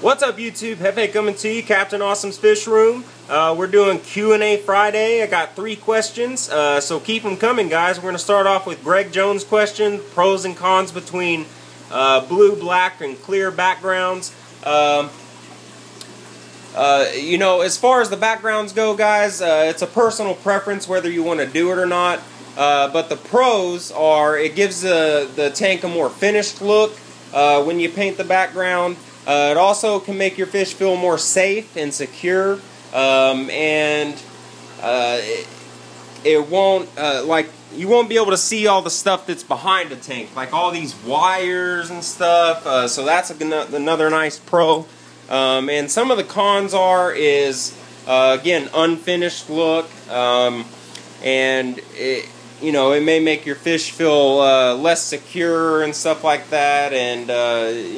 What's up, YouTube? Hefe coming to you, Captain Awesome's Fish Room. We're doing Q&A Friday. I got 3 questions, so keep them coming, guys. We're going to start off with Greg Jones' question, pros and cons between blue, black, and clear backgrounds. You know, as far as the backgrounds go, guys, it's a personal preference whether you want to do it or not. But the pros are it gives the tank a more finished look when you paint the background. It also can make your fish feel more safe and secure, and it won't you won't be able to see all the stuff that's behind the tank, like all these wires and stuff. So that's another nice pro. And some of the cons is again, unfinished look, and you know, it may make your fish feel less secure and stuff like that, and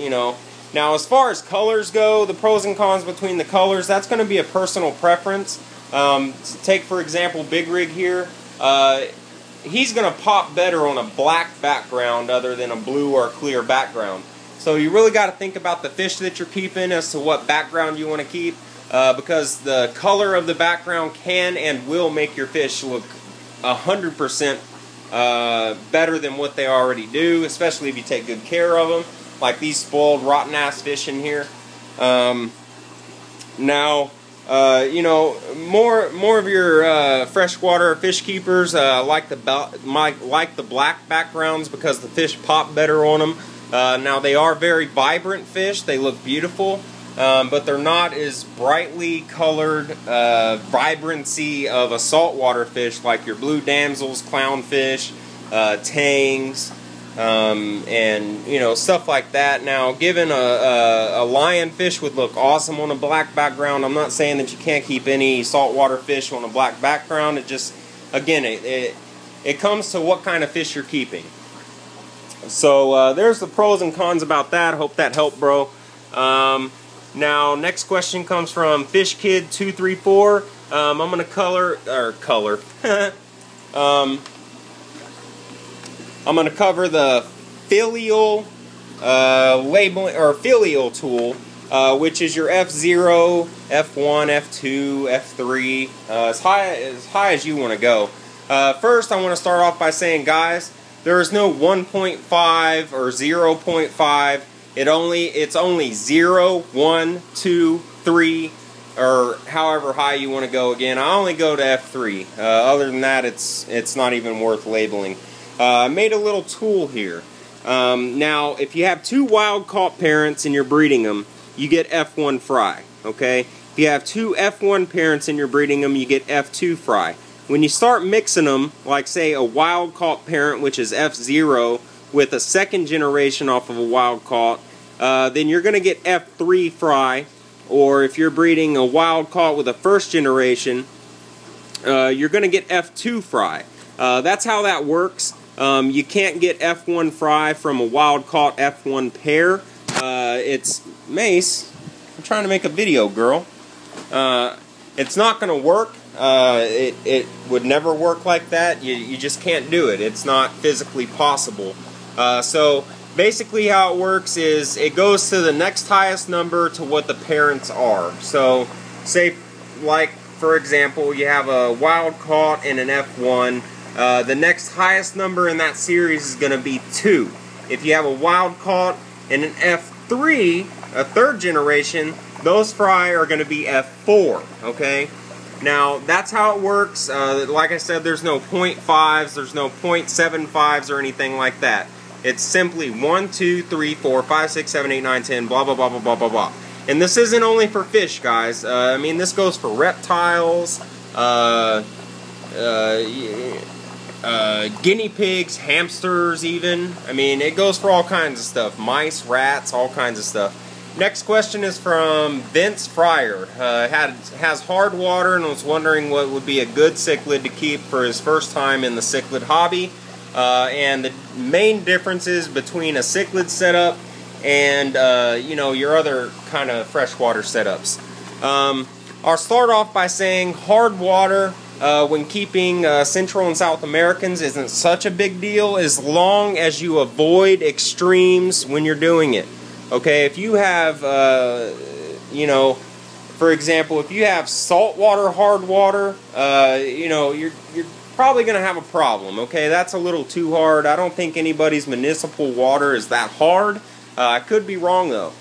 you know. Now, as far as colors go, the pros and cons between the colors, that's going to be a personal preference. Take, for example, Big Rig here. He's going to pop better on a black background other than a blue or clear background. So you really got to think about the fish that you're keeping as to what background you want to keep, because the color of the background can and will make your fish look 100% better than what they already do, especially if you take good care of them. Like these spoiled, rotten-ass fish in here. Now, you know, more of your freshwater fish keepers like the black backgrounds because the fish pop better on them. Now, they are very vibrant fish. They look beautiful, but they're not as brightly colored vibrancy of a saltwater fish like your blue damsels, clownfish, tangs. And you know, stuff like that. Now, given a lionfish would look awesome on a black background. I'm not saying that you can't keep any saltwater fish on a black background. It just, again, it comes to what kind of fish you're keeping. So there's the pros and cons about that. Hope that helped, bro. Now, next question comes from FishKid234. I'm gonna I'm going to cover the filial labeling or filial tool, which is your F0, F1, F2, F3, as high as you want to go. First, I want to start off by saying, guys, there is no 1.5 or 0.5. It's only 0, 1, 2, 3, or however high you want to go. Again, I only go to F3. Other than that, it's not even worth labeling. I made a little tool here. Now, if you have 2 wild-caught parents and you're breeding them, you get F1 fry, okay? If you have 2 F1 parents and you're breeding them, you get F2 fry. When you start mixing them, like, say, a wild-caught parent, which is F0, with a second generation off of a wild-caught, then you're going to get F3 fry. Or if you're breeding a wild-caught with a first generation, you're going to get F2 fry. That's how that works. You can't get F1 fry from a wild-caught F1 pair. It's Mace. I'm trying to make a video, girl. It's not going to work. It would never work like that. You just can't do it. It's not physically possible. So basically how it works is it goes to the next highest number to what the parents are. So say, like, for example, you have a wild-caught and an F1. The next highest number in that series is going to be 2. If you have a wild-caught and an F3, a third generation, those fry are going to be F4, okay? Now, that's how it works. Like I said, there's no 0.5s, there's no 0.75s or anything like that. It's simply 1, 2, 3, 4, 5, 6, 7, 8, 9, 10, blah, blah, blah, blah, blah, blah, blah. And this isn't only for fish, guys. I mean, this goes for reptiles, guinea pigs, hamsters even. I mean, it goes for all kinds of stuff. Mice, rats, all kinds of stuff. Next question is from Vince Fryer. Has hard water and was wondering what would be a good cichlid to keep for his first time in the cichlid hobby. And the main differences between a cichlid setup and you know, your other kind of freshwater setups. I'll start off by saying hard water when keeping Central and South Americans isn't such a big deal as long as you avoid extremes when you're doing it. Okay, if you have, you know, for example, if you have saltwater, hard water, you know, you're probably going to have a problem. Okay, that's a little too hard. I don't think anybody's municipal water is that hard. I could be wrong though.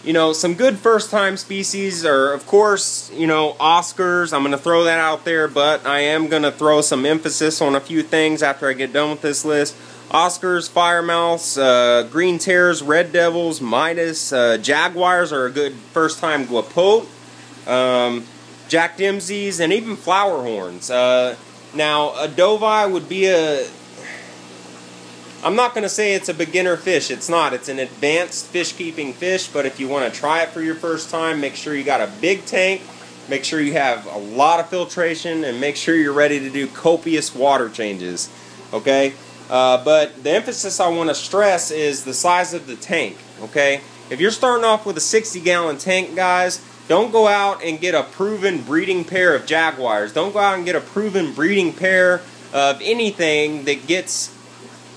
You know, some good first-time species are, of course, you know, Oscars. I'm going to throw that out there, but I am going to throw some emphasis on a few things after I get done with this list. Oscars, firemouths, green terrors, red devils, Midas, jaguars are a good first-time guapote, Jack Dempsey's, and even flower horns. Now, a dovie would be a... I'm not going to say it's a beginner fish. It's not. It's an advanced fish-keeping fish, but if you want to try it for your first time, make sure you got a big tank, make sure you have a lot of filtration, and make sure you're ready to do copious water changes. Okay? But the emphasis I want to stress is the size of the tank. Okay? If you're starting off with a 60-gallon tank, guys, don't go out and get a proven breeding pair of jaguars. Don't go out and get a proven breeding pair of anything that gets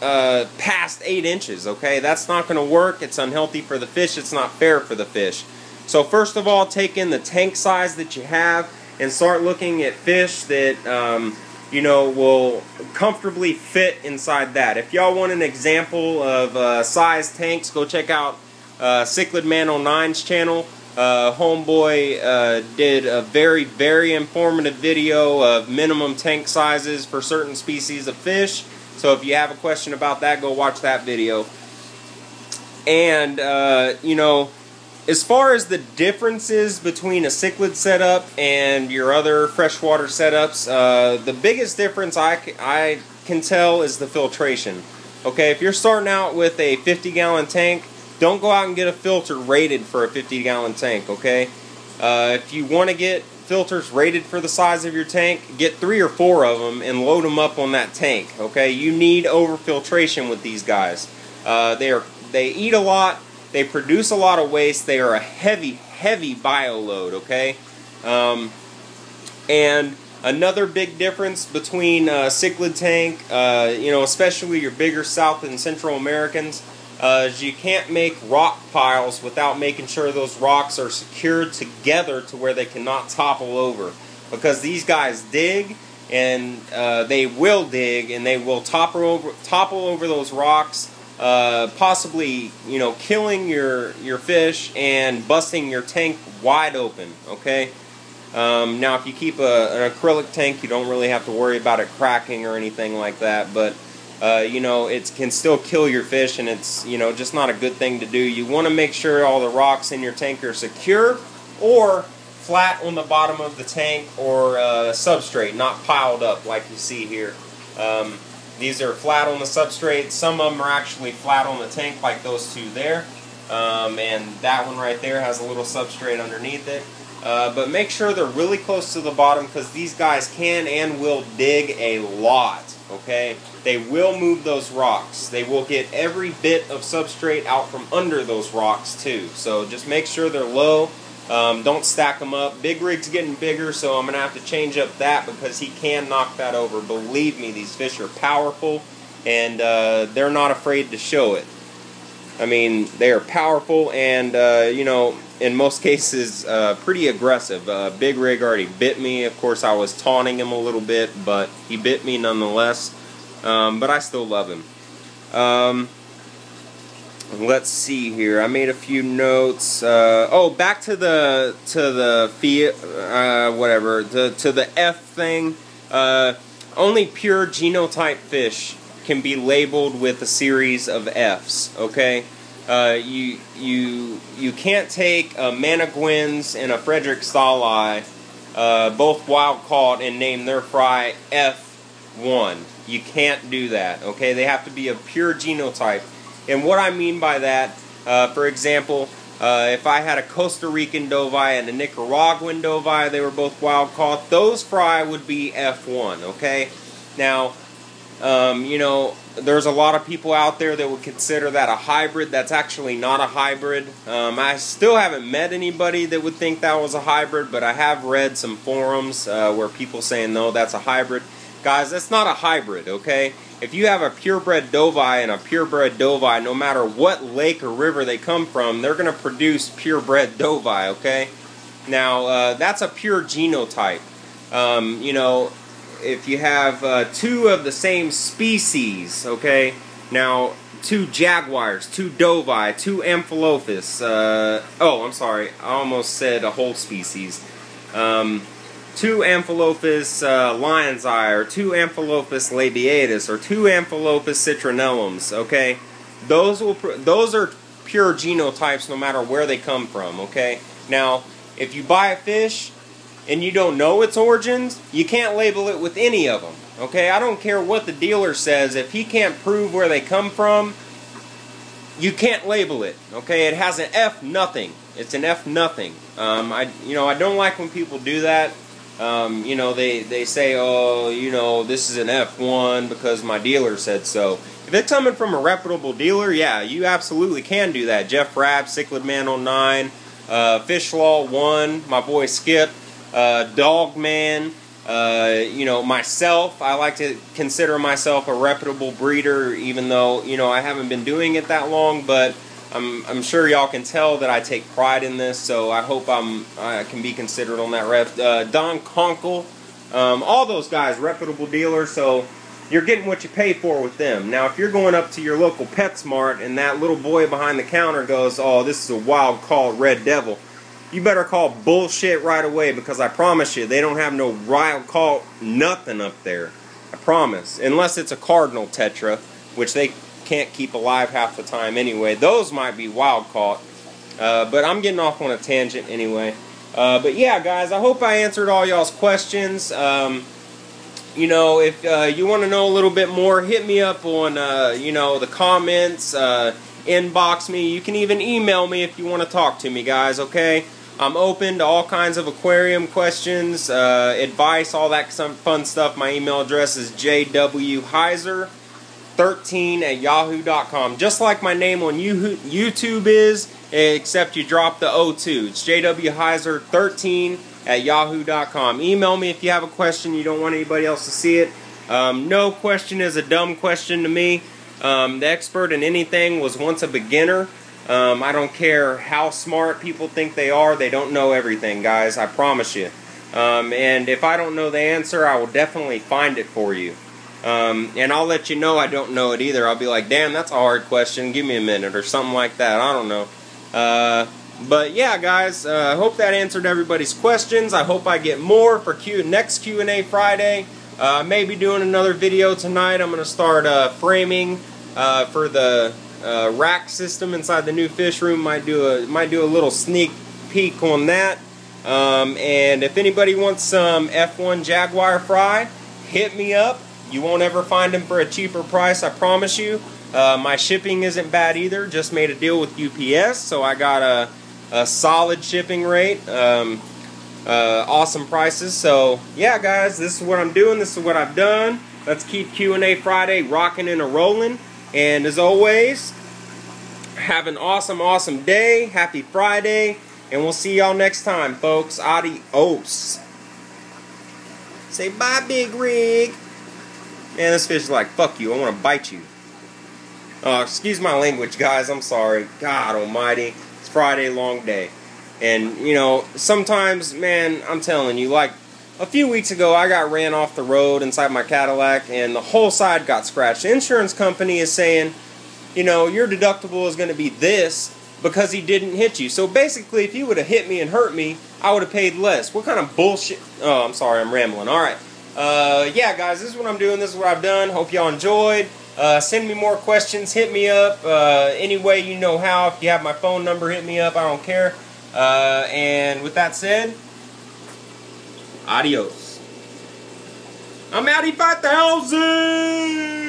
past 8 inches, okay? That's not going to work. It's unhealthy for the fish. It's not fair for the fish. So first of all, take in the tank size that you have and start looking at fish that, you know, will comfortably fit inside that. If y'all want an example of size tanks, go check out Cichlid Man 09's channel. Homeboy did a very informative video of minimum tank sizes for certain species of fish. So if you have a question about that, go watch that video. And, you know, as far as the differences between a cichlid setup and your other freshwater setups, the biggest difference I can tell is the filtration. Okay, if you're starting out with a 50-gallon tank, don't go out and get a filter rated for a 50-gallon tank, okay? If you want to get filters rated for the size of your tank, get 3 or 4 of them and load them up on that tank, okay? You need overfiltration with these guys. They eat a lot, they produce a lot of waste, they are a heavy bio load, okay? And another big difference between a cichlid tank, you know, especially your bigger South and Central Americans, is you can't make rock piles without making sure those rocks are secured together to where they cannot topple over. Because these guys dig, and they will dig, and they will topple over those rocks, possibly, you know, killing your fish and busting your tank wide open. Okay. Now, if you keep an acrylic tank, you don't really have to worry about it cracking or anything like that. But you know, it can still kill your fish, and it's, you know, just not a good thing to do. You want to make sure all the rocks in your tank are secure or flat on the bottom of the tank, or substrate, not piled up like you see here. These are flat on the substrate. Some of them are actually flat on the tank, like those two there. And that one right there has a little substrate underneath it. But make sure they're really close to the bottom, because these guys can and will dig a lot. Okay, they will move those rocks. They will get every bit of substrate out from under those rocks too. So just make sure they're low. Don't stack them up. Big rig's getting bigger, so I'm going to have to change up that, because he can knock that over. Believe me, these fish are powerful, and they're not afraid to show it. I mean, they are powerful, and you know, in most cases, pretty aggressive. Big rig already bit me. Of course, I was taunting him a little bit, but he bit me nonetheless. But I still love him. Let's see here. I made a few notes. Oh, back to the F thing. Only pure genotype fish can be labeled with a series of Fs. Okay. You can't take a Managwins and a Frederick Stali, both wild caught, and name their fry F1. You can't do that, okay? They have to be a pure genotype. And what I mean by that, for example, if I had a Costa Rican dovie and a Nicaraguan dovie, they were both wild caught, those fry would be F1, okay? Now, you know, there's a lot of people out there that would consider that a hybrid. That's actually not a hybrid. I still haven't met anybody that would think that was a hybrid, but I have read some forums where people saying, no, that's a hybrid. Guys, that's not a hybrid, okay? If you have a purebred Dovii and a purebred Dovii, no matter what lake or river they come from, they're going to produce purebred Dovii, okay? Now, that's a pure genotype. You know, if you have two of the same species, okay? Now, two jaguars, two Dovii, two Amphilophus. Oh, I'm sorry. I almost said a whole species. Two Amphilophus lion's eye, or two Amphilophus labiatus, or two Amphilophus citronellums. Okay, those are pure genotypes, no matter where they come from. Okay, now if you buy a fish and you don't know its origins, you can't label it with any of them. Okay, I don't care what the dealer says. If he can't prove where they come from, you can't label it. Okay, it has an F nothing. It's an F nothing. I don't like when people do that. You know, they say, oh, you know, this is an F1 because my dealer said so. If it's coming from a reputable dealer, yeah, you absolutely can do that. Jeff Rapp, Cichlid Man 09, Fish Law 1, my boy Skip, Dog Man, you know, myself. I like to consider myself a reputable breeder, even though, you know, I haven't been doing it that long, but I'm sure y'all can tell that I take pride in this, so I hope I can be considered on that rep. Don Conkle, all those guys, reputable dealers, so you're getting what you pay for with them. Now, if you're going up to your local PetSmart and that little boy behind the counter goes, oh, this is a wild called Red Devil, you better call bullshit right away, because I promise you, they don't have no wild call nothing up there. I promise. Unless it's a Cardinal Tetra, which they can't keep alive half the time anyway. Those might be wild caught. But I'm getting off on a tangent anyway. But yeah, guys, I hope I answered all y'all's questions. You know, if you want to know a little bit more, hit me up on, you know, the comments, inbox me. You can even email me if you want to talk to me, guys, okay? I'm open to all kinds of aquarium questions, advice, all that fun stuff. My email address is jwheiser13@yahoo.com. Just like my name on YouTube is, except you drop the O2. It's jwheiser13@yahoo.com. Email me if you have a question you don't want anybody else to see it. No question is a dumb question to me. The expert in anything was once a beginner. I don't care how smart people think they are. They don't know everything, guys. I promise you. And if I don't know the answer, I will definitely find it for you. And I'll let you know I don't know it either. I'll be like, damn, that's a hard question. Give me a minute or something like that. I don't know. But yeah, guys, I hope that answered everybody's questions. I hope I get more for next Q&A Friday. Maybe doing another video tonight. I'm going to start framing for the rack system inside the new fish room. Might do a little sneak peek on that. And if anybody wants some F1 Jaguar fry, hit me up. You won't ever find them for a cheaper price, I promise you. My shipping isn't bad either. Just made a deal with UPS, so I got a solid shipping rate. Awesome prices. So yeah, guys, this is what I'm doing. This is what I've done. Let's keep Q&A Friday rocking and a-rolling. And as always, have an awesome, awesome day. Happy Friday. And we'll see y'all next time, folks. Adios. Say bye, Big Rig. Man, this fish is like, fuck you. I want to bite you. Excuse my language, guys. I'm sorry. God almighty. It's Friday, long day. And, you know, sometimes, man, I'm telling you, like, a few weeks ago, I got ran off the road inside my Cadillac, and the whole side got scratched. The insurance company is saying, you know, your deductible is going to be this because he didn't hit you. So basically, if he would have hit me and hurt me, I would have paid less. What kind of bullshit? Oh, I'm sorry, I'm rambling. All right. Yeah, guys, this is what I'm doing. This is what I've done. Hope y'all enjoyed. Send me more questions. Hit me up any way you know how. If you have my phone number, hit me up. I don't care. And with that said, adios. I'm Outie 5000!